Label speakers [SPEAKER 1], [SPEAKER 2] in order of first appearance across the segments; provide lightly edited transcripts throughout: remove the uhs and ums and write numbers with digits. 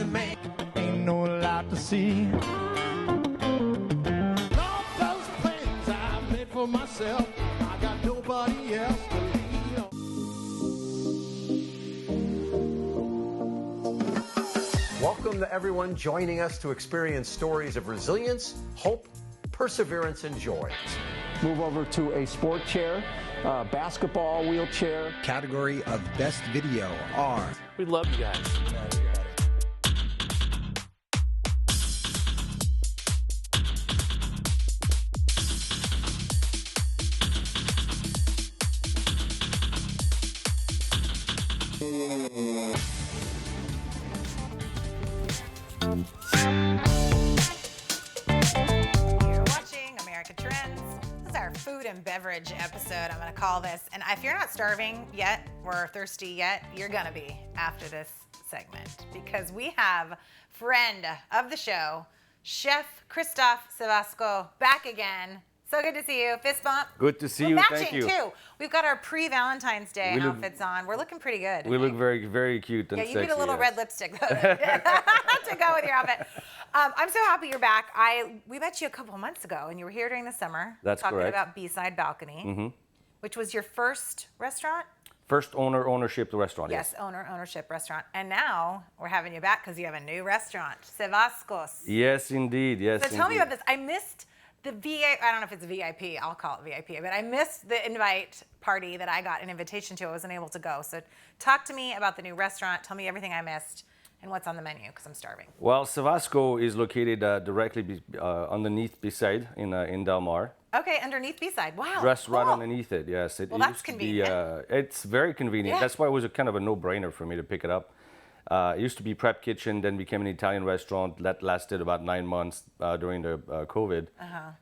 [SPEAKER 1] country man. Ain't no lot to see. Lord, those plans I made for myself, I got nobody else to lean on.
[SPEAKER 2] Welcome to everyone joining us to experience stories of resilience, hope, perseverance, and joy.
[SPEAKER 3] Move over to a sport chair, basketball wheelchair.
[SPEAKER 4] Category of Best Video are...
[SPEAKER 5] We love you guys.
[SPEAKER 6] You're watching America Trends. This is our food and beverage episode, I'm going to call this. And if you're not starving yet or thirsty yet, you're going to be after this segment because we have friend of the show, Chef Christophe Cevasco, back again. So good to see you. Fist bump.
[SPEAKER 7] Good to see
[SPEAKER 6] We're
[SPEAKER 7] you.
[SPEAKER 6] matching
[SPEAKER 7] Thank you.
[SPEAKER 6] too. We've got our pre-Valentine's Day outfits on. We're looking pretty good.
[SPEAKER 7] We look very, very cute and
[SPEAKER 6] yeah, you
[SPEAKER 7] sexy.
[SPEAKER 6] need a little
[SPEAKER 7] yes.
[SPEAKER 6] red lipstick though, to go with your outfit. I'm so happy you're back. We met you a couple of months ago, and you were here during the summer.
[SPEAKER 7] That's
[SPEAKER 6] talking
[SPEAKER 7] correct.
[SPEAKER 6] about Beeside Balcony, which was your first restaurant.
[SPEAKER 7] First ownership restaurant.
[SPEAKER 6] Yes, ownership restaurant. And now we're having you back because you have a new restaurant, Cevascos.
[SPEAKER 7] Yes, indeed. Yes.
[SPEAKER 6] So tell me about this. I missed the I don't know if it's VIP. I'll call it VIP, but I missed the invite party that I got an invitation to. I wasn't able to go. So talk to me about the new restaurant. Tell me everything I missed and what's on the menu because I'm starving.
[SPEAKER 7] Well, Cevasco is located directly underneath Beeside in Del Mar.
[SPEAKER 6] Okay, underneath Beeside. Wow.
[SPEAKER 7] Just right
[SPEAKER 6] cool.
[SPEAKER 7] underneath it. Yes.
[SPEAKER 6] Well, that's convenient.
[SPEAKER 7] It's very convenient.
[SPEAKER 6] Yeah.
[SPEAKER 7] That's why it was a kind of a no-brainer for me to pick it up. It used to be prep kitchen, then became an Italian restaurant that lasted about 9 months during the COVID.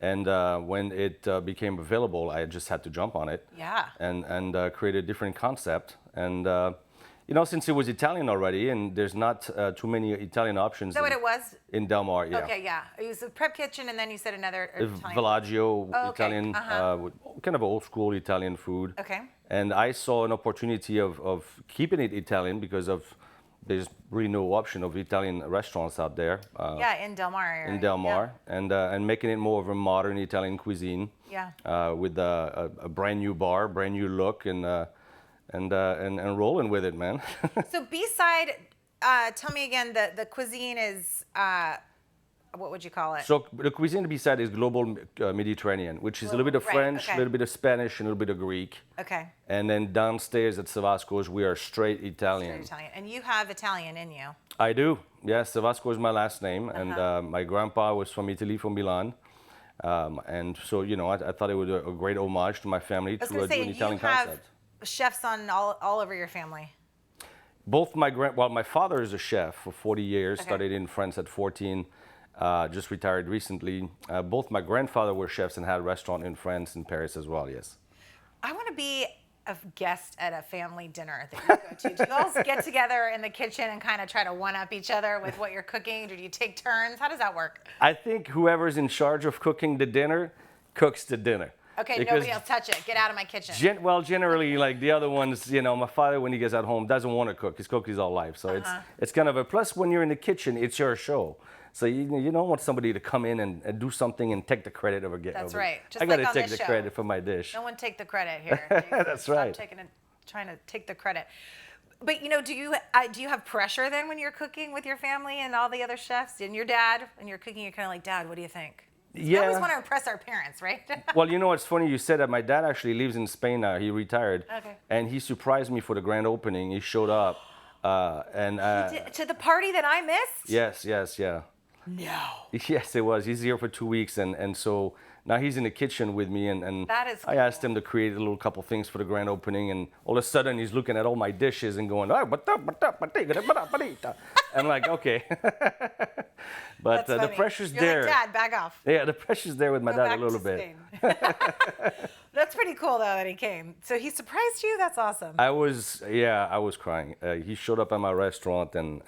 [SPEAKER 7] And when it became available, I just had to jump on it.
[SPEAKER 6] Yeah.
[SPEAKER 7] And create a different concept. And since it was Italian already, and there's not too many Italian options.
[SPEAKER 6] Is that what it was?
[SPEAKER 7] In Del Mar, yeah.
[SPEAKER 6] Okay, yeah. It was a prep kitchen, and then you said another Italian.
[SPEAKER 7] Villaggio,
[SPEAKER 6] okay.
[SPEAKER 7] Italian, with kind of old school Italian food.
[SPEAKER 6] Okay.
[SPEAKER 7] And I saw an opportunity of keeping it Italian because there's really no option of Italian restaurants out there.
[SPEAKER 6] In Del Mar area.
[SPEAKER 7] In Del Mar, and making it more of a modern Italian cuisine.
[SPEAKER 6] Yeah.
[SPEAKER 7] With a brand new bar, brand new look, and rolling with it, man.
[SPEAKER 6] So Beeside, tell me again, the cuisine is, what would you call it?
[SPEAKER 7] So the cuisine Beeside is global Mediterranean, which is a little bit of French, a little bit of Spanish, and a little bit of Greek.
[SPEAKER 6] Okay.
[SPEAKER 7] And then downstairs at Cevascos, we are straight Italian.
[SPEAKER 6] Straight Italian. And you have Italian in you.
[SPEAKER 7] I do. Yes, Cevasco is my last name, and my grandpa was from Italy, from Milan. And so, I thought it was a great homage to my family to do an Italian concept.
[SPEAKER 6] Chefs on all over your family.
[SPEAKER 7] Both my father is a chef for 40 years, started in France at 14, just retired recently. Both my grandfather were chefs and had a restaurant in France and Paris as well, yes.
[SPEAKER 6] I want to be a guest at a family dinner that you go to. Do you all get together in the kitchen and kind of try to one-up each other with what you're cooking? Do you take turns? How does that work?
[SPEAKER 7] I think whoever's in charge of cooking the dinner cooks the dinner.
[SPEAKER 6] Okay,
[SPEAKER 7] because
[SPEAKER 6] nobody else touch it. Get out of my kitchen.
[SPEAKER 7] Generally, like the other ones, my father, when he gets at home, doesn't want to cook. He's cooked his whole life. So it's kind of a plus when you're in the kitchen, it's your show. So you don't want somebody to come in and do something and take the credit of it.
[SPEAKER 6] That's right. Just
[SPEAKER 7] I got to
[SPEAKER 6] like on
[SPEAKER 7] take
[SPEAKER 6] this
[SPEAKER 7] the
[SPEAKER 6] show.
[SPEAKER 7] credit for my dish.
[SPEAKER 6] No one take the credit here.
[SPEAKER 7] That's right.
[SPEAKER 6] Trying to take the credit. But do you have pressure then when you're cooking with your family and all the other chefs and your dad? When you're cooking, you're kind of like, Dad, what do you think?
[SPEAKER 7] Yeah.
[SPEAKER 6] We always want to impress our parents, right?
[SPEAKER 7] Well, it's funny you said that. My dad actually lives in Spain now. He retired.
[SPEAKER 6] Okay.
[SPEAKER 7] And he surprised me for the grand opening. He showed up.
[SPEAKER 6] To the party that I missed?
[SPEAKER 7] Yes, yeah.
[SPEAKER 6] No.
[SPEAKER 7] Yes, it was. He's here for 2 weeks, and so now he's in the kitchen with me, and
[SPEAKER 6] that is cool.
[SPEAKER 7] I asked him to create a little couple things for the grand opening, and all of a sudden he's looking at all my dishes and going, I'm like, okay. But the pressure's
[SPEAKER 6] You're
[SPEAKER 7] there.
[SPEAKER 6] Like, Dad, back off.
[SPEAKER 7] Yeah, the pressure's there with my dad a little bit.
[SPEAKER 6] That's pretty cool though that he came. So he surprised you. That's awesome.
[SPEAKER 7] I was crying. He showed up at my restaurant, and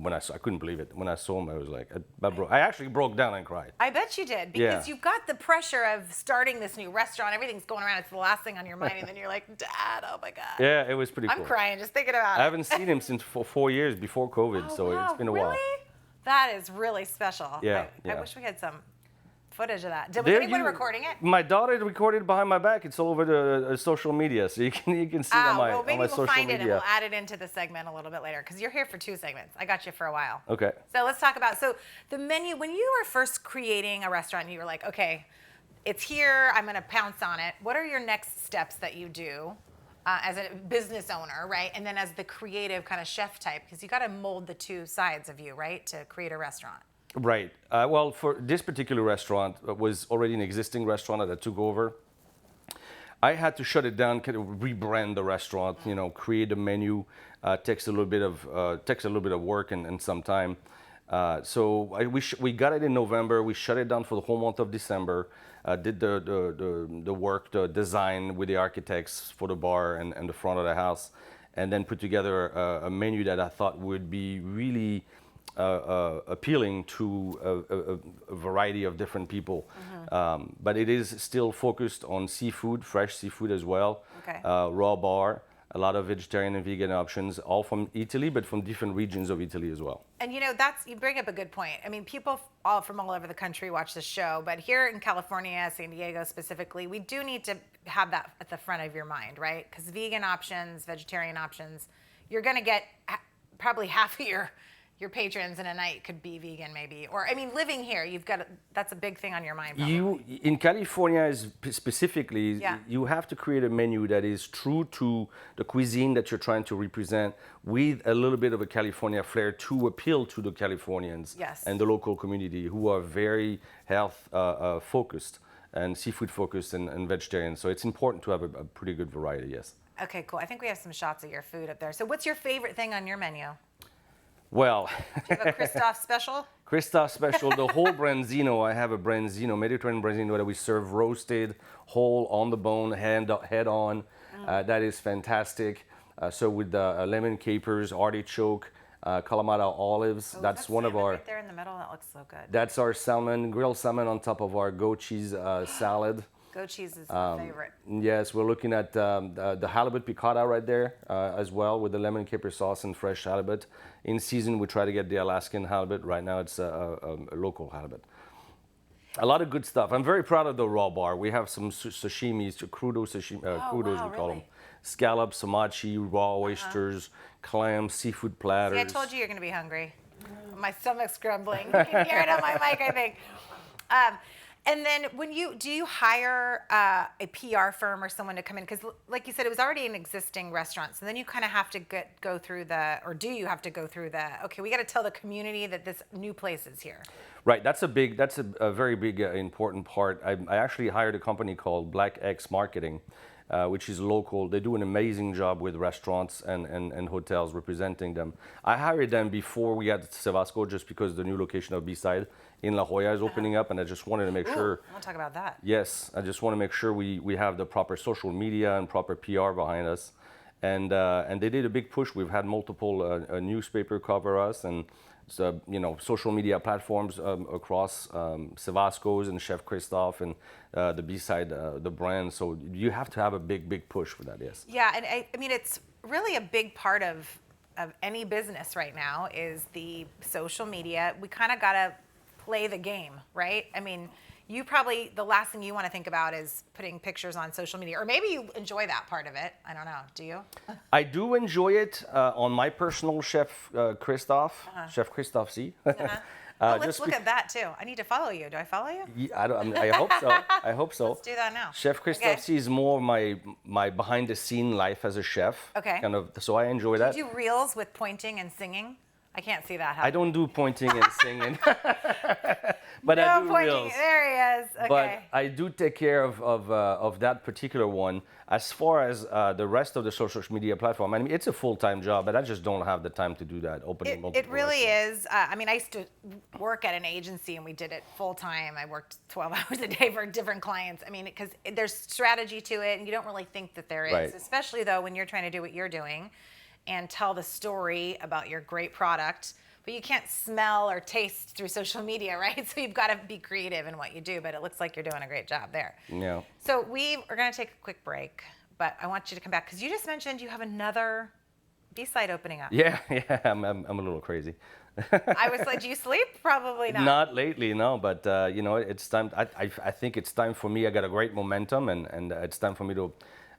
[SPEAKER 7] when I couldn't believe it. When I saw him, I was like, I actually broke down and cried.
[SPEAKER 6] I bet you did, because
[SPEAKER 7] Yeah.
[SPEAKER 6] you've got the pressure of starting this new restaurant. Everything's going around. It's the last thing on your mind, and then you're like, Dad, oh my God.
[SPEAKER 7] Yeah, it was pretty cool.
[SPEAKER 6] I'm crying just thinking about it.
[SPEAKER 7] I haven't seen him since for 4 years before COVID,
[SPEAKER 6] Oh,
[SPEAKER 7] so
[SPEAKER 6] wow,
[SPEAKER 7] it's been a
[SPEAKER 6] really?
[SPEAKER 7] while.
[SPEAKER 6] That is really special.
[SPEAKER 7] Yeah,
[SPEAKER 6] I
[SPEAKER 7] yeah.
[SPEAKER 6] wish we had some footage of that. Was
[SPEAKER 7] There
[SPEAKER 6] anybody
[SPEAKER 7] you-
[SPEAKER 6] recording it?
[SPEAKER 7] My daughter recorded behind my back. It's all over the social media, so you can see it on my,
[SPEAKER 6] well,
[SPEAKER 7] on
[SPEAKER 6] maybe
[SPEAKER 7] my
[SPEAKER 6] we'll
[SPEAKER 7] social
[SPEAKER 6] find it and
[SPEAKER 7] media.
[SPEAKER 6] we'll add it into the segment a little bit later, because you're here for 2 segments. I got you for a while.
[SPEAKER 7] Okay.
[SPEAKER 6] So let's talk about, so the menu, when you were first creating a restaurant, you were like, okay, it's here, I'm gonna pounce on it. What are your next steps that you do as a business owner, right? And then as the creative kind of chef type, because you gotta mold the 2 sides of you, right, to create a restaurant.
[SPEAKER 7] Right. Well, for this particular restaurant, it was already an existing restaurant that I took over. I had to shut it down, kind of rebrand the restaurant, create a menu. Takes a little bit of work and some time. We got it in November. We shut it down for the whole month of December. Did the work, the design with the architects for the bar and the front of the house, and then put together a menu that I thought would be really appealing to a variety of different people. But it is still focused on seafood, fresh seafood as well.
[SPEAKER 6] Okay.
[SPEAKER 7] Raw bar, a lot of vegetarian and vegan options, all from Italy, but from different regions of Italy as well.
[SPEAKER 6] And you bring up a good point. I mean, people from all over the country watch this show, but here in California, San Diego specifically, we do need to have that at the front of your mind, right? Because vegan options, vegetarian options, you're going to get probably half of your patrons in a night could be vegan, maybe. Or, I mean, living here, that's a big thing on your mind, probably.
[SPEAKER 7] In California specifically,
[SPEAKER 6] Yeah.
[SPEAKER 7] you have to create a menu that is true to the cuisine that you're trying to represent, with a little bit of a California flair to appeal to the Californians.
[SPEAKER 6] Yes.
[SPEAKER 7] And the local community, who are very health focused and seafood focused and vegetarian. So it's important to have a pretty good variety, yes.
[SPEAKER 6] Okay, cool. I think we have some shots of your food up there. So what's your favorite thing on your menu?
[SPEAKER 7] Well,
[SPEAKER 6] Do you have a Christophe special?
[SPEAKER 7] Christophe special, the whole branzino. I have a branzino, Mediterranean branzino, that we serve roasted, whole, on the bone, head on. That is fantastic. So with the lemon capers, artichoke, Kalamata olives. That's one of our.
[SPEAKER 6] Right there in the middle. That looks so good.
[SPEAKER 7] That's our salmon, grilled salmon on top of our goat cheese salad.
[SPEAKER 6] Goat cheese is my favorite.
[SPEAKER 7] Yes, we're looking at the halibut piccata right there as well, with the lemon caper sauce and fresh halibut. In season, we try to get the Alaskan halibut. Right now, it's a local halibut. A lot of good stuff. I'm very proud of the raw bar. We have some sashimis, crudos we call them. Scallops, samachi, raw oysters, clams, seafood platters.
[SPEAKER 6] See, I told you you're going to be hungry. My stomach's grumbling. You can hear it on my mic, I think. And then do you hire a PR firm or someone to come in? Because like you said, it was already an existing restaurant. So then you kind of have to go through okay, we got to tell the community that this new place is here.
[SPEAKER 7] Right, that's a very big important part. I actually hired a company called Black X Marketing, which is local. They do an amazing job with restaurants and hotels representing them. I hired them before we got Cevasco, just because the new location of Beeside in La Jolla is opening up, and I just wanted to make sure.
[SPEAKER 6] I want to talk about that.
[SPEAKER 7] Yes, I just want to make sure we have the proper social media and proper PR behind us. And they did a big push. We've had multiple newspaper cover us, and so, social media platforms across Cevascos and Chef Christophe and the Beeside, the brand. So you have to have a big push for that, yes.
[SPEAKER 6] Yeah, and I mean, it's really a big part of any business right now is the social media. We kind of got to play the game, right? I mean, the last thing you want to think about is putting pictures on social media, or maybe you enjoy that part of it. I don't know. Do you?
[SPEAKER 7] I do enjoy it on my personal Chef Christophe, Chef Christophe C.
[SPEAKER 6] Let's look at that too. I need to follow you. Do I follow you?
[SPEAKER 7] Yeah, I hope so. I hope so.
[SPEAKER 6] Let's do that now.
[SPEAKER 7] Chef Christophe C is more my behind the scene life as a chef.
[SPEAKER 6] Okay.
[SPEAKER 7] So I enjoy that.
[SPEAKER 6] Do you do reels with pointing and singing? I can't see that
[SPEAKER 7] I
[SPEAKER 6] happening.
[SPEAKER 7] don't do pointing and singing, but
[SPEAKER 6] No
[SPEAKER 7] I do
[SPEAKER 6] pointing.
[SPEAKER 7] reels.
[SPEAKER 6] There he is. Okay.
[SPEAKER 7] But I do take care of that particular one. As far as the rest of the social media platform, I mean, it's a full-time job, but I just don't have the time to do that. Opening
[SPEAKER 6] It
[SPEAKER 7] multiple
[SPEAKER 6] really
[SPEAKER 7] restaurants.
[SPEAKER 6] is. I mean, I used to work at an agency and we did it full time. I worked 12 hours a day for different clients. I mean, because there's strategy to it and you don't really think that there is,
[SPEAKER 7] Right.
[SPEAKER 6] especially though when you're trying to do what you're doing and tell the story about your great product. But you can't smell or taste through social media, right? So you've got to be creative in what you do, but it looks like you're doing a great job there.
[SPEAKER 7] Yeah.
[SPEAKER 6] So we are going to take a quick break, but I want you to come back because you just mentioned you have another Beeside opening up.
[SPEAKER 7] Yeah, I'm a little crazy.
[SPEAKER 6] I was like, do you sleep? Probably not.
[SPEAKER 7] Not lately, no. But you know, it's time. I think it's time for me. I got a great momentum, and it's time for me to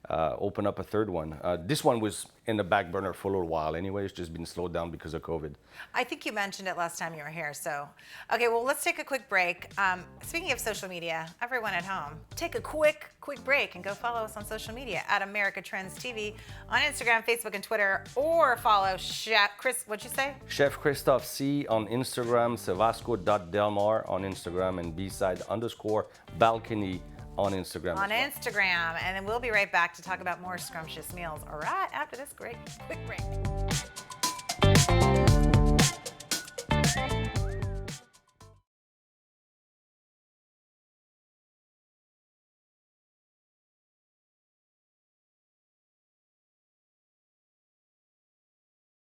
[SPEAKER 7] open up a third one. This one was in the back burner for a little while. Anyway, it's just been slowed down because of COVID.
[SPEAKER 6] I think you mentioned it last time you were here. So, okay, well, let's take a quick break. Speaking of social media, everyone at home, take a quick break and go follow us on social media at America Trends TV on Instagram, Facebook, and Twitter, or follow Chef Chris. What'd you say?
[SPEAKER 7] Chef Christophe C on Instagram, Cevasco.Delmar on Instagram, and Beeside_Balcony on Instagram.
[SPEAKER 6] On
[SPEAKER 7] as well.
[SPEAKER 6] Instagram, and then we'll be right back to talk about more scrumptious meals. All right, after this quick break.